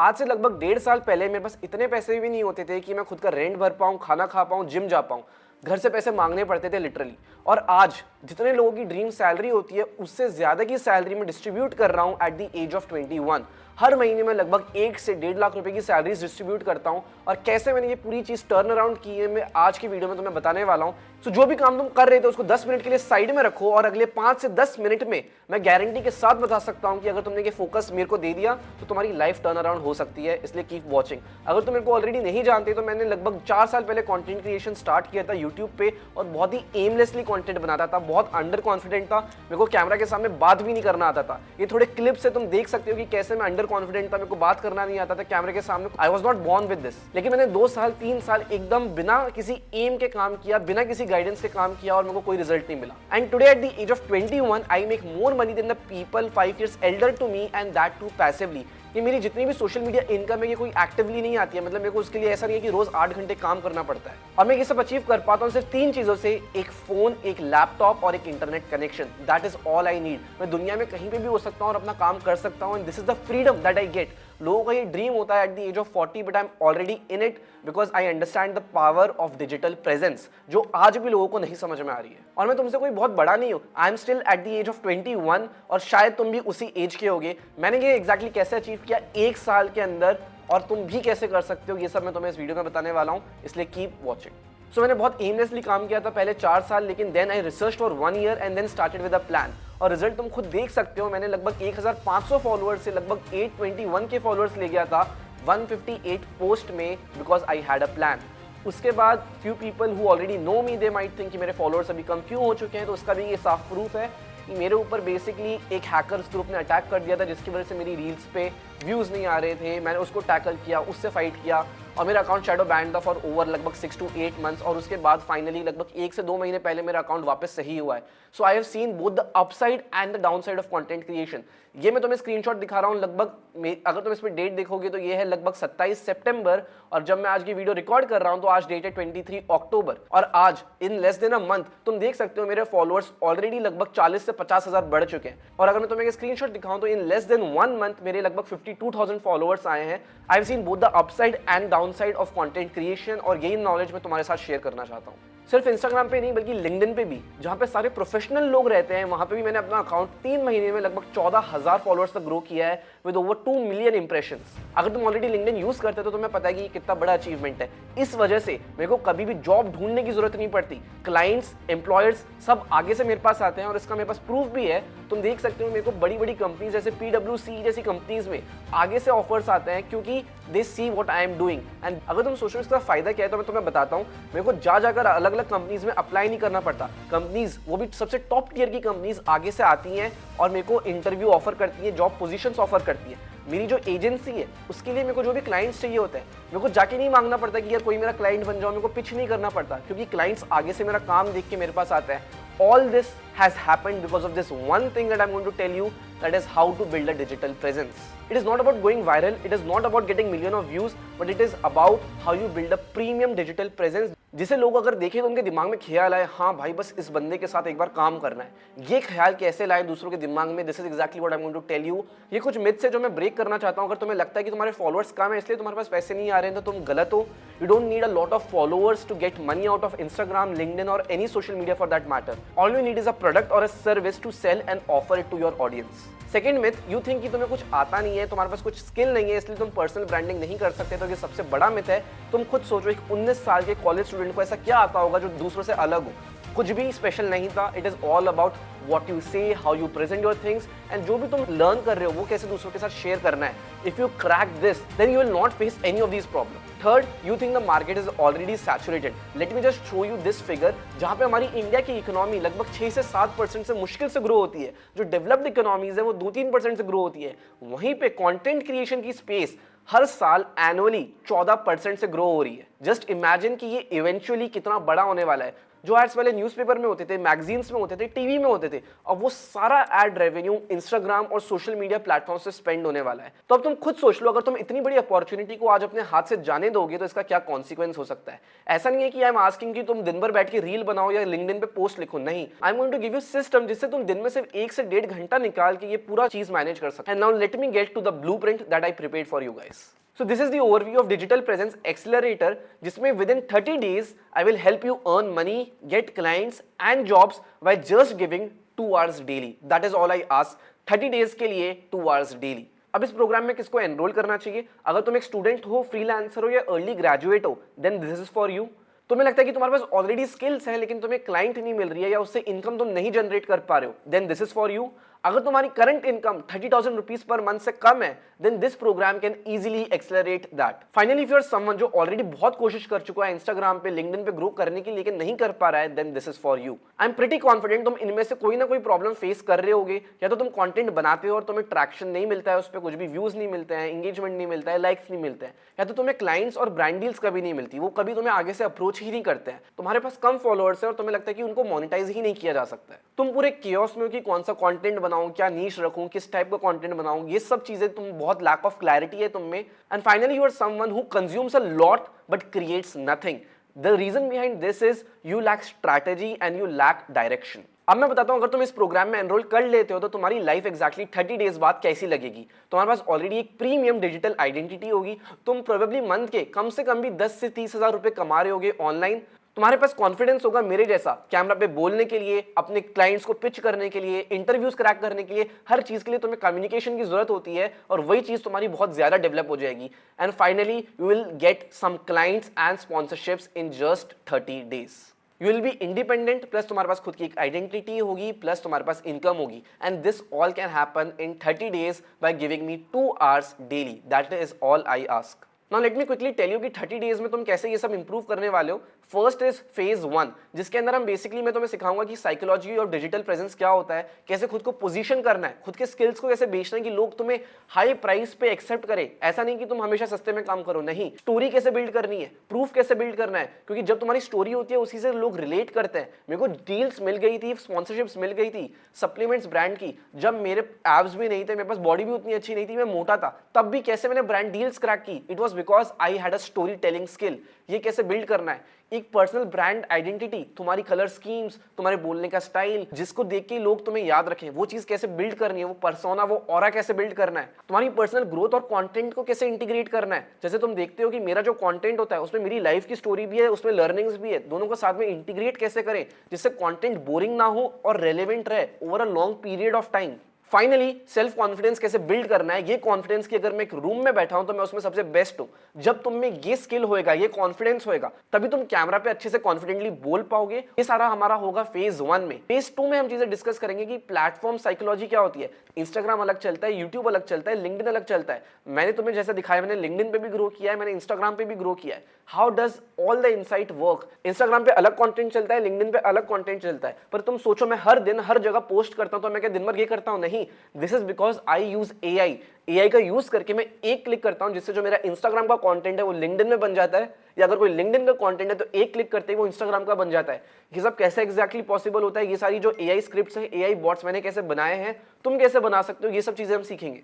आज से लगभग 1.5 साल पहले मेरे पास इतने पैसे भी नहीं होते थे कि मैं खुद का रेंट भर पाऊँ, खाना खा पाऊँ, जिम जा पाऊँ। घर से पैसे मांगने पड़ते थे लिटरली। और आज जितने लोगों की ड्रीम सैलरी होती है उससे ज़्यादा की सैलरी मैं डिस्ट्रीब्यूट कर रहा हूँ एट द एज ऑफ 21। हर महीने में लगभग 1 से 1.5 लाख रुपए की सैलरीज डिस्ट्रीब्यूट करता हूँ। और कैसे मैंने ये पूरी चीज़ टर्न अराउंड की है मैं आज की वीडियो में तुम्हें बताने वाला हूँ। सो जो भी काम तुम कर रहे थे उसको 10 मिनट के लिए साइड में रखो और अगले 5 से 10 मिनट में मैं गारंटी के साथ बता सकता हूँ कि अगर तुमने ये फोकस मेरे को दे दिया तो तुम्हारी लाइफ टर्न अराउंड हो सकती है। इसलिए कीप वॉचिंग। अगर तुम मेरे को ऑलरेडी नहीं जानते तो मैंने लगभग 4 साल पहले कंटेंट क्रिएशन स्टार्ट किया था यूट्यूब पे और बहुत ही एमलेसली कंटेंट बनाता था, बहुत अंडर कॉन्फिडेंट था। मेरे को कैमरा के सामने बात भी नहीं करना आता था। ये थोड़े क्लिप से तुम देख सकते हो कि कैसे मैं अंडर कॉन्फिडेंट था, मेरे को बात करना नहीं आता था कैमरे के सामने। I was not born with this. लेकिन मैंने 2 साल 3 साल एकदम बिना किसी एम के काम किया, बिना किसी गाइडेंस के काम किया और मेरे को कोई रिजल्ट नहीं मिला। And today at the age of 21 I make more money than the people 5 years elder to me and that too passively। ये मेरी जितनी भी सोशल मीडिया इनकम है ये कोई एक्टिवली नहीं आती है, मतलब मेरे को उसके लिए ऐसा नहीं है कि रोज 8 घंटे काम करना पड़ता है। और मैं ये सब अचीव कर पाता हूँ सिर्फ 3 चीजों से, एक फोन, एक लैपटॉप और एक internet connection. That is all I need. मैं दुनिया में कहीं पे भी हो सकता हूँ और अपना काम कर सकता हूँ and this is the freedom that I get. लोगों का ये ड्रीम होता है at the age of 40 but I am already in it because I understand the power of digital presence जो आज भी लोगों को नहीं समझ में आ रही है। और मैं तुमसे कोई बहुत बड़ा नहीं हूँ, I am still at the age of 21 और शायद तुम भी उसी एज के होगे। मैंने ये एग्जैक्टली कैसे अचीव किया 1 साल के अंदर और तुम भी कैसे कर सकते हो ये सब मैं तुम्हें इस वीडियो में बताने वाला हूँ, इसलिए कीप वॉचिंग। सो मैंने बहुत एमलेसली काम किया था पहले 4 साल, लेकिन then I research for 1 year and then started with a plan. और रिजल्ट तुम खुद देख सकते हो। मैंने लगभग 1500 फॉलोअर्स से लगभग 821 के फॉलोअर्स ले गया था 158 पोस्ट में because I had a plan. उसके बाद few people who already know me they might think कि मेरे फॉलोअर्स अभी कम क्यों हो चुके हैं, तो उसका भी ये साफ प्रूफ है कि मेरे ऊपर बेसिकली एक हैकर्स ग्रुप ने अटैक कर दिया था जिसकी वजह से मेरी रील्स पे व्यूज़ नहीं आ रहे थे। मैंने उसको टैकल किया, उससे फाइट किया और मेरा अकाउंट शैडो बैंड था फॉर ओवर लगभग 6 to 8 months। और उसके बाद फाइनली लगभग 1 से 2 महीने पहले मेरा अकाउंट वापस सही हुआ है। So I have seen both the upside and the downside of content creation. ये मैं तुम्हें स्क्रीनशॉट दिखा रहा हूँ लगभग, अगर तुम इस पर डेट देखोगे तो ये है लगभग 27 सितंबर और जब मैं आज की वीडियो रिकॉर्ड कर रहा हूँ तो आज डेट है 23 अक्टूबर। और आज in less than a month तुम देख सकते हो मेरे फॉलोअर्स ऑलरेडी लगभग 40 से 50 हजार बढ़ चुके हैं। और अगर मैं तुम्हें एक स्क्रीनशॉट दिखाऊं तो इन लेस देन 1 month मेरे लगभग 52,000 फॉलोअर्स आए हैं। आई have seen both the upside and downside of content creation और यही नॉलेज मैं तुम्हारे साथ शेयर करना चाहता हूँ। सिर्फ इंस्टाग्राम पे नहीं बल्कि लिंक्डइन पे भी, जहाँ पे सारे प्रोफेशनल लोग रहते हैं, वहाँ पे भी मैंने अपना अकाउंट 3 महीने में लगभग 14,000 फॉलोअर्स तक ग्रो किया है विद ओवर 2 मिलियन इंप्रेशंस। अगर तुम ऑलरेडी लिंक्डइन यूज करते हो तो तुम्हें पता है कि ये कितना बड़ा अचीवमेंट है। इस वजह से मेरे को कभी भी जॉब ढूंढने की जरूरत नहीं पड़ती। क्लाइंट्स, एम्प्लॉयर्स सब आगे से मेरे पास आते हैं और इसका मेरे पास प्रूफ भी है। तुम देख सकते हो मेरे को बड़ी बड़ी कंपनीज जैसे PwC जैसी कंपनीज में आगे से ऑफर्स आते हैं क्योंकि they see what I am doing. And अगर तुम सोचो इसका फायदा क्या है तो मैं तुम्हें बताता हूँ। मेरे को जाकर अलग अलग कंपनीज में अप्लाई नहीं करना पड़ता। कंपनीज, वो भी सबसे टॉप टियर की कंपनीज आगे से आती हैं और मेरे को इंटरव्यू ऑफर करती है, जॉब पोजीशंस ऑफर करती है। मेरी जो एजेंसी है उसके लिए मेरे को जो भी क्लाइंट्स चाहिए होते हैं मेरे को जाके नहीं मांगना पड़ता कि यार कोई मेरा क्लाइंट बन जाओ, मेरे को पिच नहीं करना पड़ता क्योंकि क्लाइंट्स आगे से मेरा काम देख के मेरे पास आते हैं। All this has happened because of this one thing that I'm going to tell you, that is how to build a digital presence. It is not about going viral, it is not about getting million of views, but it is about how you build a premium digital presence जिसे लोग अगर देखें तो उनके दिमाग में ख्याल आए, हाँ भाई बस इस बंदे के साथ एक बार काम करना है। ये ख्याल कैसे लाए दूसरों के दिमाग में, this is exactly what I am going to tell you. ये कुछ मिथ्स है जो मैं ब्रेक करना चाहता हूँ। अगर तुम्हें लगता है कि तुम्हारे फॉलोअर्स कम है इसलिए तुम्हारे पास पैसे नहीं आ रहे हैं तो तुम गलत हो। You don't need a lot of followers to get money out of Instagram, LinkedIn और any social media for that matter. All you need is a product और a service to sell and offer it to your audience. Second myth, you think कि तुम्हें कुछ आता नहीं है, तुम्हारे पास कुछ स्किल नहीं है इसलिए तुम पर्सनल ब्रांडिंग नहीं कर सकते। तो ये सबसे बड़ा मिथ है। तुम खुद सोचो एक 19 साल के कॉलेज स्टूडेंट को ऐसा क्या आता होगा जो दूसरों से अलग हो। कुछ भी स्पेशल नहीं था। It is all about what you say, how you present your things and जो भी तुम लर्न कर रहे हो वो कैसे दूसरों के साथ शेयर करना है। If you crack this then you will not face any of these problem. Third, you think the market is already saturated. Let me just show you this figure जहां पे हमारी इंडिया की इकोनॉमी लगभग 6 से 7% से मुश्किल से ग्रो होती है। जो डेवलप्ड इकोनॉमीज है वो 2-3% से ग्रो होती है। वहीं पे कंटेंट क्रिएशन की स्पेस हर साल एनुअली 14% से ग्रो हो रही है। जस्ट इमेजिन कि ये इवेंचुअली कितना बड़ा होने वाला है। जो एड्स पहले न्यूज़पेपर में होते थे, मैगजीन्स में होते थे, टीवी में होते थे, अब वो सारा एड रेवेन्यू इंस्टाग्राम और सोशल मीडिया प्लेटफॉर्म से स्पेंड होने वाला है। तो अब तुम खुद सोच लो, अगर तुम इतनी बड़ी अपॉर्चुनिटी को आज अपने हाथ से जाने दोगे तो इसका क्या कॉन्सिक्वेंस हो सकता है। ऐसा नहीं है कि आई एम आस्किंग कि तुम दिन भर बैठ के रील बनाओ या लिंक्डइन पे पोस्ट लिखो, नहीं, I am going to give you system जिससे तुम दिन में सिर्फ 1 से 1.5 घंटा निकाल के ये पूरा चीज मैनेज कर सकते। And now let me get to the blueprint that I prepared for you guys. So this is the overview of Digital Presence Accelerator, जिसमें within 30 days I will help you earn money, get clients and jobs by just giving 2 hours daily. That is all I ask. 30 days के लिए 2 hours daily. अब इस programme में किसको enrol करना चाहिए? अगर तुम एक स्टूडेंट हो, फ्रीलांसर हो या अर्ली ग्रेजुएट हो, then this is for you. तुम्हें लगता है कि तुम्हारे पास ऑलरेडी स्किल्स है लेकिन तुम्हें क्लाइंट नहीं मिल रही है या उससे इनकम तुम नहीं जनरेट कर पा रहे हो, then this is for you. अगर तुम्हारी current income 30,000 rupees per month से कम है, then this program can easily accelerate that. Finally if you are someone जो ऑलरेडी बहुत कोशिश कर चुका है इंस्टाग्राम पे, लिंक्डइन पे ग्रो करने की लेकिन नहीं कर पा रहा है, then this is for you. I am pretty confident तुम इनमें से कोई ना कोई प्रॉब्लम फेस कर रहे होगे, या तो तुम कंटेंट बनाते हो और तुम्हें ट्रैक्शन नहीं मिलता है, उस पर कुछ भी व्यूज नहीं मिलते हैं, एंगेजमेंट नहीं मिलता है, लाइक्स नहीं मिलते हैं, या तो तुम्हें क्लाइंट्स और ब्रांड डील्स कभी नहीं मिलती, वो कभी तुम्हें आगे से अप्रोच ही नहीं करते हैं, तुम्हारे पास कम फॉलोअर्स है और तुम्हें लगता है कि उनको मोनेटाइज ही नहीं किया जा सकता है। तुम पूरे केओस में हो कि कौन सा कंटेंट बनाऊं, क्या नीश रखूं, किस टाइप का कंटेंट बनाऊं, ये सब चीजें तुम बहुत लैक ऑफ क्लैरिटी है तुम में। And finally you are someone who consumes a lot but creates nothing. The reason behind this is you lack strategy and you lack direction. अब मैं बताता हूं, अगर तुम इस प्रोग्राम में एनरोल कर लेते हो तो तुम्हारी लाइफ एक्जैक्टली 30 डेज बाद कैसी लगेगी। तुम्हारे पास ऑलरेडी एक प्रीमियम डिजिटल आइडेंटिटी होगी, तुम प्रोबेबली मंथ के कम से कम भी 10 से 30 हजार रुपए कमा रहे होगे ऑनलाइन। तुम्हारे पास कॉन्फिडेंस होगा मेरे जैसा कैमरा पे बोलने के लिए, अपने क्लाइंट्स को पिच करने के लिए, इंटरव्यूज क्रैक करने के लिए, हर चीज के लिए तुम्हें कम्युनिकेशन की जरूरत होती है और वही चीज तुम्हारी बहुत ज्यादा डेवलप हो जाएगी। And finally you will get some clients and sponsorships in just 30 days. You will be independent, plus तुम्हारे पास खुद की एक आइडेंटिटी होगी, प्लस तुम्हारे पास इनकम होगी। And this all can happen in 30 days by giving me 2 hours daily. That is all I ask. Now let me quickly tell you कि 30 डेज में तुम कैसे ये सब इंप्रूव करने वाले हो। फर्स्ट इज फेज 1, जिसके अंदर हम बेसिकली मैं तुम्हें सिखाऊंगा कि साइकोलॉजी और डिजिटल प्रेजेंस क्या होता है, कैसे खुद को पोजीशन करना है, खुद के स्किल्स को कैसे बेचना है कि लोग तुम्हें हाई प्राइस पे एक्सेप्ट करें। ऐसा नहीं कि तुम हमेशा सस्ते में काम करो, नहीं, स्टोरी कैसे बिल्ड करनी है, प्रूफ कैसे बिल्ड करना है, क्योंकि जब तुम्हारी स्टोरी होती है उसी से लोग रिलेट करते हैं। मेरे को डील्स मिल गई थी, स्पॉन्सरशिप्स मिल गई थी सप्लीमेंट्स ब्रांड की, जब मेरे एब्स भी नहीं थे, मेरे पास बॉडी भी उतनी अच्छी नहीं थी, मैं मोटा था, तब भी कैसे मैंने ब्रांड डील्स क्रैक की, it was because I had a story telling skill. ये कैसे बिल्ड करना है, एक पर्सनल ब्रांड आइडेंटिटी, तुम्हारी कलर स्कीम्स, तुम्हारे बोलने का स्टाइल, जिसको देख के लोग तुम्हें याद रखें, वो चीज कैसे बिल्ड करनी है, वो पर्सोना, वो ऑरा कैसे बिल्ड करना है, तुम्हारी पर्सनल ग्रोथ और कंटेंट को कैसे इंटीग्रेट करना है। जैसे तुम देखते हो कि मेरा जो कंटेंट होता है उसमें मेरी लाइफ की स्टोरी भी है, उसमें लर्निंग्स भी है, दोनों को साथ में इंटीग्रेट कैसे करें जिससे कंटेंट बोरिंग ना हो और रेलेवेंट रहे over a long period of time. Finally self confidence कैसे बिल्ड करना है, ये कॉन्फिडेंस की अगर मैं एक रूम में बैठा हूं तो मैं उसमें सबसे बेस्ट हूं। जब तुम में ये स्किल होएगा, ये कॉन्फिडेंस होएगा, तभी तुम कैमरा पे अच्छे से कॉन्फिडेंटली बोल पाओगे। ये सारा हमारा होगा फेज 1 में। फेज 2 में हम चीजें डिस्कस करेंगे कि प्लेटफॉर्म साइकोलॉजी क्या होती है। इंस्टाग्राम अलग चलता है, यूट्यूब अलग चलता है, लिंक्डइन अलग चलता है। मैंने तुम्हें जैसा दिखाया, मैंने लिंक्डइन पे भी ग्रो किया है, मैंने इंस्टाग्राम पे भी ग्रो किया है। How does all the insight work. Instagram पे अलग कंटेंट चलता है, लिंक्डइन पे अलग कंटेंट चलता है, पर तुम सोचो मैं हर दिन हर जगह पोस्ट करता हूं तो मैं क्या दिन भर ये करता हूं? नहीं, this is because I use AI का यूज करके मैं एक क्लिक करता हूं जिससे जो मेरा इंस्टाग्राम का कंटेंट है वो लिंक्डइन में बन जाता है, या अगर कोई लिंक्डइन का कंटेंट है तो एक क्लिक करते ही वो इंस्टाग्राम का बन जाता है। ये सब कैसे एग्जैक्टली पॉसिबल होता है, ये सारी जो एआई स्क्रिप्ट्स हैं, एआई बॉट्स मैंने कैसे बनाए हैं, तुम कैसे बना सकते हो, ये सब चीजें हम सीखेंगे।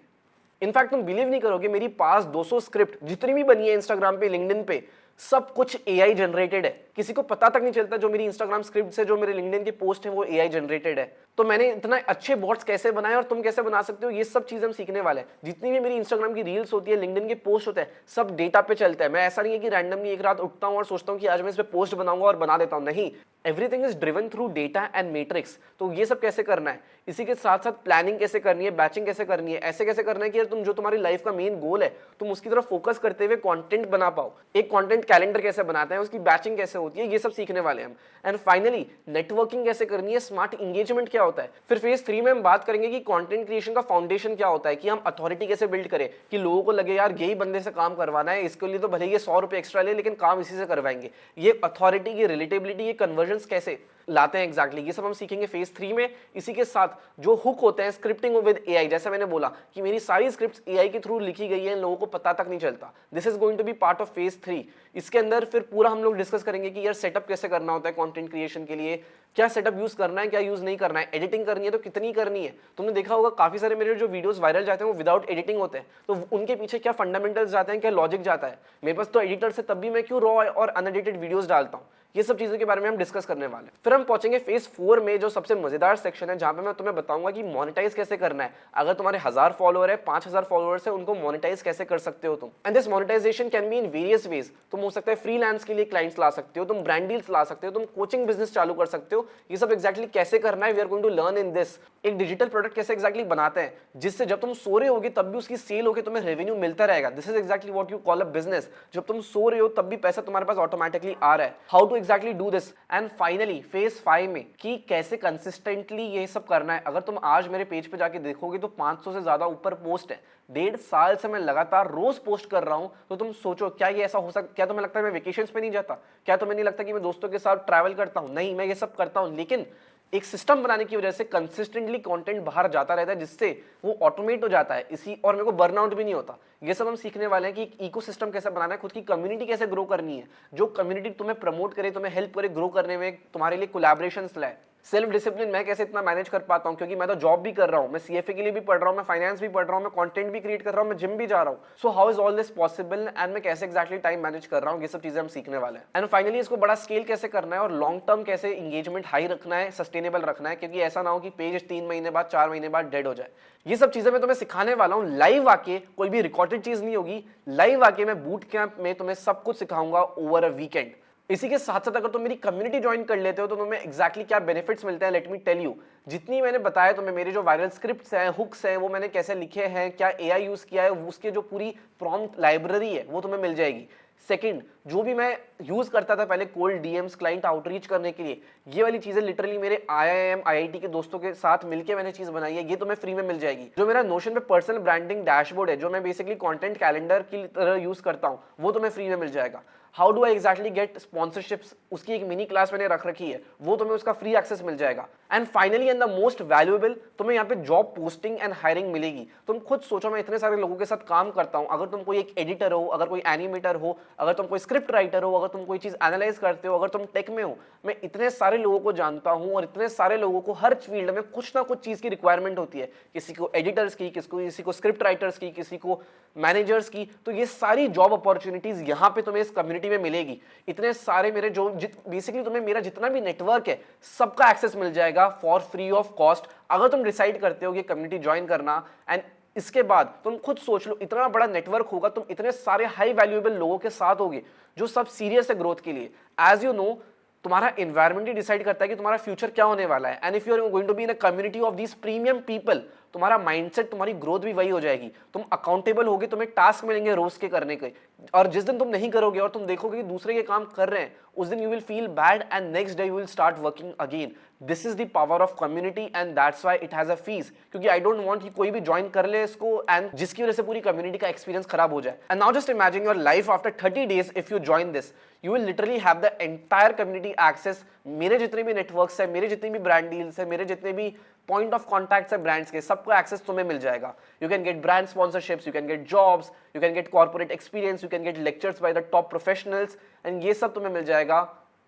इनफैक्ट तुम बिलीव नहीं करोगे, मेरी पास 200 स्क्रिप्ट जितनी भी बनी है इंस्टाग्राम पे, लिंक्डइन पे, सब कुछ एआई जनरेटेड है। किसी को पता तक नहीं चलता जो मेरी इंस्टाग्राम स्क्रिप्ट है, जो मेरे लिंक्डइन की पोस्ट है, वो एआई जनरेटेड है। तो मैंने इतना अच्छे बॉट्स कैसे बनाए और तुम कैसे बना सकते हो, ये सब चीजें हम सीखने वाले हैं। जितनी भी मेरी इंस्टाग्राम की रील्स होती है, लिंक्डइन के पोस्ट होते हैं, सब डेटा पे चलता है। मैं ऐसा नहीं है कि रैंडमली एक रात उठता हूं और सोचता हूं कि आज मैं इस पे पोस्ट बनाऊंगा और बना देता हूं, नहीं, everything is driven through data and matrix. तो ये सब कैसे करना है, इसी के साथ साथ प्लानिंग कैसे करनी है, बैचिंग कैसे करनी है, ऐसे कैसे करना है कि यार तुम जो तुम्हारी लाइफ का मेन गोल है तुम उसकी तरफ फोकस करते हुए कंटेंट बना पाओ। एक कंटेंट कैलेंडर कैसे बनाते हैं, उसकी बैचिंग कैसे होती है, ये सब सीखने वाले हैं हम। एंड फाइनली नेटवर्किंग कैसे करनी है, स्मार्ट एंगेजमेंट क्या होता है। फिर फेज 3 में हम बात करेंगे कि कंटेंट क्रिएशन का फाउंडेशन क्या होता है, कि हम अथॉरिटी कैसे बिल्ड करें कि लोगों को लगे यार यही बंदे से काम करवाना है, इसके लिए तो भले ये 100 रुपए एक्स्ट्रा ले लेकिन काम इसी से करवाएंगे। ये अथॉरिटी की रिलेटेबिलिटी, ये कन्वर्जन्स कैसे, लाते हैं एग्जैक्टली ये सब हम सीखेंगे फेज 3 में। इसी के साथ जो हुक होते हैं स्क्रिप्टिंग विद एआई, जैसे मैंने बोला कि मेरी सारी स्क्रिप्ट्स एआई के थ्रू लिखी गई है, इन लोगों को पता तक नहीं चलता। This is going to be part of phase 3। इसके अंदर फिर पूरा हम लोग डिस्कस करेंगे कि यार सेटअप कैसे करना होता है कंटेंट क्रिएशन के लिए, क्या सेटअप यूज करना है, क्या यूज नहीं करना है, एडिटिंग करनी है तो कितनी करनी है। तुमने देखा होगा काफी सारे मेरे जो वीडियोस वायरल जाते हैं वो विदाउट एडिटिंग होते हैं, तो उनके पीछे क्या फंडामेंटल्स जाते हैं, क्या लॉजिक जाता है। मेरे पास तो एडिटर से तब भी मैं क्यों रॉ और अनएडिटेड वीडियोस डालता हूँ। ये सब चीजों के बारे में हम डिस्कस करने वाले हैं। फिर हम पहुंचेंगे फेज 4 में, जो सबसे मजेदार सेक्शन है, जहां पे मैं तुम्हें बताऊंगा कि मोनेटाइज कैसे करना है। अगर तुम्हारे 1000 फॉलोअर है, 5000 फॉलोअर्स है, उनको मोनेटाइज कैसे कर सकते हो तुम। And this monetization can be in various ways. तुम हो सकता है फ्रीलांस के लिए क्लाइंट्स ला सकते हो, तुम ब्रांड डील्स ला सकते हो, तुम कोचिंग बिजनेस चालू कर सकते हो। ये सब एक्जैक्टली कैसे करना है, we are going to learn in this. एक डिजिटल प्रोडक्ट कैसे एक्जैक्टली बनाते हैं जिससे जब तुम सो रहे होगे तब भी उसकी सेल होगी, तुम्हें रेवेन्यू मिलता रहेगा। This is exactly what you call a business. जब तुम सो रहे हो तब भी पैसा तुम्हारे पास ऑटोमेटिकली आ रहा है। How to exactly do this. And finally phase 5 में कि कैसे कंसिस्टेंटली ये सब करना है। अगर तुम आज मेरे पेज पे जाके देखोगे तो 500 से ज्यादा ऊपर पोस्ट है। 1.5 साल से मैं लगातार रोज पोस्ट कर रहा हूं। तो तुम सोचो क्या ये ऐसा हो सकता, क्या तुम्हें लगता है मैं वेकेशंस पे नहीं जाता, क्या तुम्हें नहीं लगता कि मैं दोस्तों के साथ ट्रैवल करता हूं। नहीं, मैं ये सब करता हूं, लेकिन एक सिस्टम बनाने की वजह से कंसिस्टेंटली कंटेंट बाहर जाता रहता है, जिससे वो ऑटोमेट हो जाता है इसी, और मेरे को बर्नआउट भी नहीं होता। ये सब हम सीखने वाले हैं कि एक इकोसिस्टम कैसे बनाना है, खुद की कम्युनिटी कैसे ग्रो करनी है, जो कम्युनिटी तुम्हें प्रमोट करे, तुम्हें हेल्प करे ग्रो करने में, तुम्हारे लिए कोलैबोरेशंस लाए। सेल्फ डिसिप्लिन मैं कैसे इतना मैनेज कर पाता हूं, क्योंकि मैं तो जॉब भी कर रहा हूं, मैं सीएफए के लिए भी पढ़ रहा हूं, मैं फाइनेंस भी पढ़ रहा हूं, मैं कंटेंट भी क्रिएट कर रहा हूं, मैं जिम भी जा रहा हूं। So how is all this possible and मैं कैसे एक्जैक्टली टाइम मैनेज कर रहा हूं, ये सब चीजें हम सीखने वाले हैं। एंड फाइनली इसको बड़ा स्केल कैसे करना है और लॉन्ग टर्म कैसे इंगेजमेंट हाई रखना है, सस्टेनेबल रखना है, क्योंकि ऐसा ना हो कि पेज 3 महीने बाद 4 महीने बाद डेड हो जाए। ये सब चीजें मैं तुम्हें सिखाने वाला हूं लाइव आके, कोई भी रिकॉर्डेड चीज नहीं होगी। लाइव आके मैं बूट कैंप में तुम्हें सब कुछ सिखाऊंगा ओवर अ वीकेंड। इसी के साथ साथ अगर तुम मेरी कम्युनिटी ज्वाइन कर लेते हो तो तुम्हें एक्जैक्टली क्या बेनिफिट्स मिलते हैं, लेट मी टेल यू। जितनी मैंने बताया तुम्हें, मेरे जो वायरल स्क्रिप्ट्स हैं, हुक्स हैं, वो मैंने कैसे लिखे हैं, क्या एआई यूज किया है, उसके जो पूरी प्रॉम्प्ट लाइब्रेरी है वो तुम्हें मिल जाएगी। सेकंड, जो भी मैं यूज करता था पहले कोल्ड डीएम्स, क्लाइंट आउटरीच करने के लिए, ये वाली चीजें लिटरली मेरे आईआईएम आईआईटी के दोस्तों के साथ मिलकर मैंने चीज बनाई है, ये तुम्हें फ्री में मिल जाएगी। जो मेरा नोशन पे पर्सनल ब्रांडिंग डैशबोर्ड है, जो मैं बेसिकली कंटेंट कैलेंडर की तरह यूज करता हूं, वो तुम्हें फ्री में मिल जाएगा। How do I exactly gate sponsorships, उसकी एक मिनी क्लास मैंने रख रखी है, वो तुम्हें उसका फ्री एक्सेस मिल जाएगा। And finally and the most valuable, तुम्हें यहाँ पे जॉब पोस्टिंग एंड हायरिंग मिलेगी। तुम खुद सोचो, मैं इतने सारे लोगों के साथ काम करता हूँ, अगर तुम कोई एक एडिटर हो, अगर कोई एनिमेटर हो, अगर तुम कोई स्क्रिप्ट राइटर हो, अगर तुम कोई चीज एनालाइज करते हो, अगर तुम टेक में हो, मैं इतने सारे लोगों को जानता हूँ और इतने सारे लोगों को हर फील्ड में कुछ ना कुछ चीज की रिक्वायरमेंट होती है। किसी को एडिटर्स की, किसी को स्क्रिप्ट राइटर्स की, किसी को मैनेजर्स की। तो ये सारी जॉब अपॉर्चुनिटीज यहाँ पे तुम्हें इस कम्युनिटी में मिलेगी। इतने सारे मेरे जो बेसिकली तुम्हें मेरा जितना भी नेटवर्क है सबका एक्सेस मिल जाएगा फॉर फ्री ऑफ कॉस्ट, अगर तुम डिसाइड करते हो कि कम्युनिटी ज्वाइन करना। एंड इसके बाद तुम खुद सोच लो, इतना बड़ा नेटवर्क होगा, तुम इतने सारे हाई वैल्यूएबल लोगों के साथ होगे जो सब सीरियस है ग्रोथ के लिए। एज यू नो, तुम्हारा एनवायरमेंट ही डिसाइड करता है कि तुम्हारा फ्यूचर क्या होने वाला है। And if you are going to be in a community of these premium people, तुम्हारा माइंडसेट, तुम्हारी ग्रोथ भी वही हो जाएगी। तुम अकाउंटेबल होगे, तुम्हें टास्क मिलेंगे रोज के करने के, और जिस दिन तुम नहीं करोगे और तुम देखोगे कि दूसरे ये काम कर रहे हैं, उस दिन you will feel bad and next day you will start working again. This is the power of community and that's why it has a fees, क्योंकि आई डोंट वांट कि कोई भी ज्वाइन कर ले इसको एंड जिसकी वजह से पूरी कम्युनिटी का एक्सपीरियंस खराब हो जाए। And now just imagine your life after 30 days if you join this, you will literally have the entire community access. मेरे जितने भी नेटवर्क्स है, मेरे जितनी भी ब्रांड डील्स है, मेरे जितने भी पॉइंट ऑफ कॉन्टैक्ट है ब्रांड्स के, सबको एक्सेस तुम्हें मिल जाएगा। You can get brand sponsorships, you can get jobs, you can get corporate experience, you can get lectures by the top professionals, and ये सब तुम्हें मिल जाएगा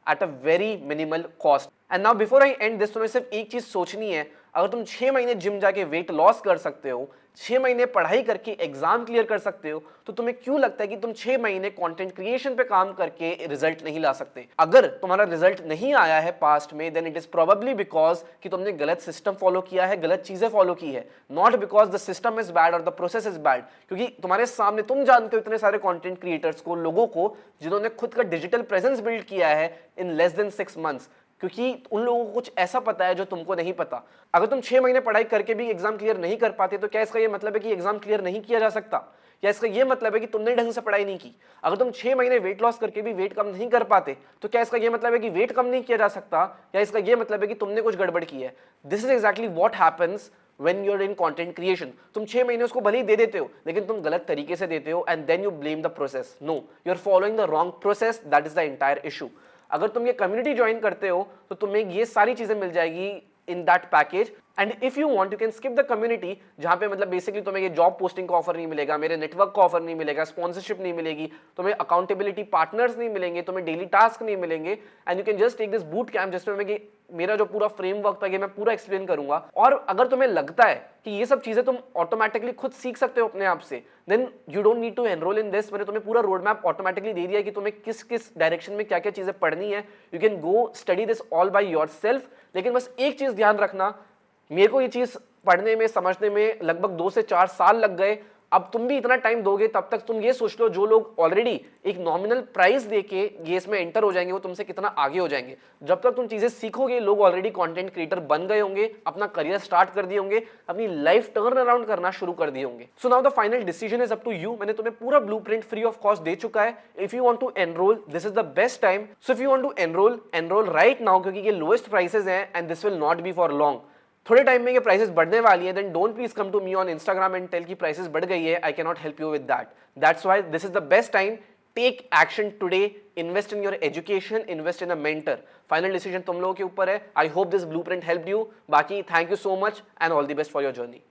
at a very minimal cost. And now before I and this, तुम्हें सिर्फ एक चीज सोचनी है। अगर तुम 6 महीने जिम जाके वेट लॉस कर सकते हो, 6 महीने पढ़ाई करके एग्जाम क्लियर कर सकते हो, तो तुम्हें क्यों लगता है कि तुम 6 महीने कंटेंट क्रिएशन पे काम करके रिजल्ट नहीं ला सकते? अगर तुम्हारा रिजल्ट नहीं आया है पास्ट में, then it is probably because कि तुमने गलत सिस्टम फॉलो किया है, गलत चीजें फॉलो की है, not because the system is bad और द प्रोसेस इज बैड। क्योंकि तुम्हारे सामने, तुम जानते हो इतने सारे कंटेंट क्रिएटर्स को, लोगों को जिन्होंने खुद का डिजिटल प्रेजेंस बिल्ड किया है इन लेस देन 6 months, क्योंकि उन लोगों को कुछ ऐसा पता है जो तुमको नहीं पता। अगर तुम 6 महीने पढ़ाई करके भी एग्जाम क्लियर नहीं कर पाते, तो क्या इसका ये मतलब है कि एग्जाम क्लियर नहीं किया जा सकता? या इसका ये मतलब है कि तुमने ढंग से पढ़ाई नहीं की? अगर तुम 6 महीने वेट लॉस करके भी वेट कम नहीं कर पाते, तो क्या इसका ये मतलब है कि वेट कम नहीं किया जा सकता? या इसका ये मतलब है कि तुमने कुछ गड़बड़ की है? This is exactly what happens when you're in content creation. तुम 6 महीने उसको भले ही दे देते हो, लेकिन तुम गलत तरीके से देते हो, and then you blame the process. No, you're following the wrong process. That is the entire issue. अगर तुम ये कम्युनिटी ज्वाइन करते हो तो तुम्हें ये सारी चीजें मिल जाएगी in that package and if you want you can skip the community जहां पे मतलब बेसिकली तुम्हें ये जॉब पोस्टिंग का ऑफर नहीं मिलेगा, मेरे नेटवर्क का ऑफर नहीं मिलेगा, स्पॉन्सरशिप नहीं मिलेगी, तुम्हें अकाउंटेबिलिटी पार्टनर्स नहीं मिलेंगे, तुम्हें डेली टास्क नहीं मिलेंगे and you can just take this boot camp जिसमें मैं मेरा जो पूरा फ्रेमवर्क था ये मैं पूरा एक्सप्लेन करूंगा। और अगर तुम्हें लगता है कि ये सब चीजें तुम ऑटोमेटिकली खुद सीख सकते हो अपने आप से, then you don't need to enroll in this. मैंने तुम्हें पूरा रोड मैप ऑटोमेटिकली दे दिया है कि तुम्हें किस किस डायरेक्शन में क्या क्या चीजें पढ़नी है। You can go study this all by yourself. लेकिन बस एक चीज ध्यान रखना, मेरे को ये चीज पढ़ने में समझने में लगभग 2 से 4 साल लग गए। अब तुम भी इतना टाइम दोगे तब तक तुम ये सोच लो जो लोग ऑलरेडी एक नॉमिनल प्राइस देके ये इसमें एंटर हो जाएंगे वो तुमसे कितना आगे हो जाएंगे। जब तक तुम चीजें सीखोगे, लोग ऑलरेडी कंटेंट क्रिएटर बन गए होंगे, अपना करियर स्टार्ट कर दिए होंगे, अपनी लाइफ टर्न अराउंड करना शुरू कर दिए होंगे। So now the final decision is up to you. मैंने तुम्हें पूरा ब्लूप्रिंट फ्री ऑफ कॉस्ट दे चुका है। If you want to enroll, this is the best time. So if you want to enroll right now, क्योंकि ये lowest prices हैं and this will not be for long. थोड़े time में ये prices बढ़ने वाली है, then don't please come to me on Instagram and tell की प्राइसेस बढ़ गई है, I can not help you with that. That's why this is the best time. Take action today, invest in your education, invest in a mentor. Final decision तुम लोगों के ऊपर है। I hope this blueprint helped you. बाकी thank you so much and all the best for your journey.